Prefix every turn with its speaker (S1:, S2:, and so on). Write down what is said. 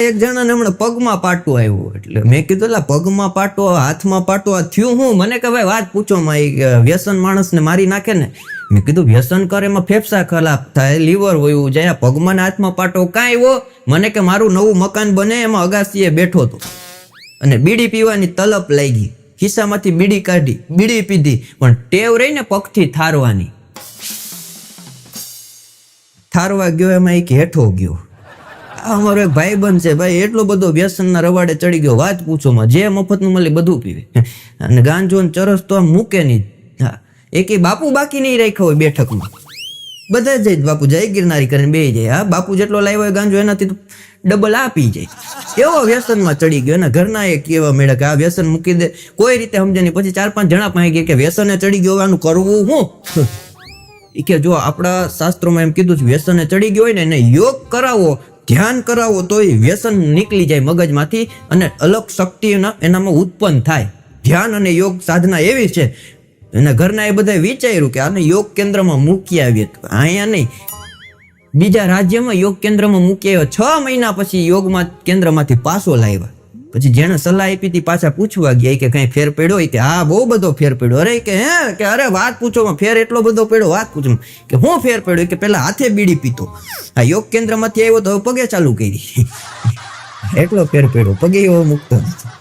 S1: એક જણાને હમણાં પગમાં પાટો આવ્યો, એટલે મેં કીધું લા પગમાં પાટો, હાથમાં પાટો, આ થયું હું? મને કે ભાઈ વાત પૂછો માં, વ્યસન માણસને મારી નાખે ને. મેં કીધું વ્યસન કરે એમાં ફેફસા ખરાબ થાય, લીવર વયું જાય, પગમાં ને હાથમાં પાટો કાંઈ એવો? મને કે મારું નવું મકાન બને એમાં અગાસીએ બેઠો હતો અને બીડી પીવાની તલપ લાગી, ખિસ્સામાંથી બીડી કાઢી, બીડી પીધી, પણ ટેવ રહી ને પગથી થારવાની. થારવા ગયો એમાં એક હેઠો ગયો. અમારો એક ભાઈબંધ છે ભાઈ, એટલો બધો વ્યસનના રવાડે ચડી ગયો, વાત પૂછો માં. જે મફતનું મળે બધું પીવે અને ગાંજો ને ચરસ તો આમ મૂકે નહીં. હા, એક બાપુ બાકી નહીં રાખ્યો હોય બેઠકમાં, બધા જ જાય બાપુ જય ગિરનારી કરીને બે જાય. હા, બાપુ જેટલો લાવ્યો હોય ગાંજો એનાથી તો ડબલ આપી જાય. એવો વ્યસનમાં ચડી ગયો. એના ઘરના એ કહેવા મળ્યા કે આ વ્યસન મૂકી દે, કોઈ રીતે સમજે નહીં. પછી 4-5 જણા પાસે ગયા કે વ્યસને ચડી ગયો આનું કરવું હું? એ કે જો આપણા શાસ્ત્રોમાં એમ કીધું છે વ્યસને ચડી ગયો હોય ને એને યોગ કરાવો, ધ્યાન કરાવો તો એ વ્યસન નીકળી જાય મગજમાંથી અને અલગ શક્તિ એનામાં ઉત્પન્ન થાય. ધ્યાન અને યોગ સાધના એવી છે. એના ઘરના એ બધા વિચાર્યું કે આને યોગ કેન્દ્રમાં મૂકી આવીએ. અહીંયા નહીં, બીજા રાજ્યમાં યોગ કેન્દ્રમાં મૂકી આવ્યો. 6 મહિના પછી યોગમાં કેન્દ્રમાંથી પાછો લાવ્યા. પછી જેને સલાહ આપી હતી પાછા પૂછવા ગયા કે કઈ ફેર પડ્યો? કે હા બહુ બધો ફેર પડ્યો. અરે કે હે કે અરે વાત પૂછોમાં ફેર એટલો બધો પડ્યો, વાત પૂછો કે હું ફેર પડ્યો? કે પેલા હાથે બીડી પીતો, આ યોગ કેન્દ્રમાંથી આવ્યો તો પગે ચાલુ કરી. એટલો ફેર પડ્યો, પગે એવો મૂકતો નથી.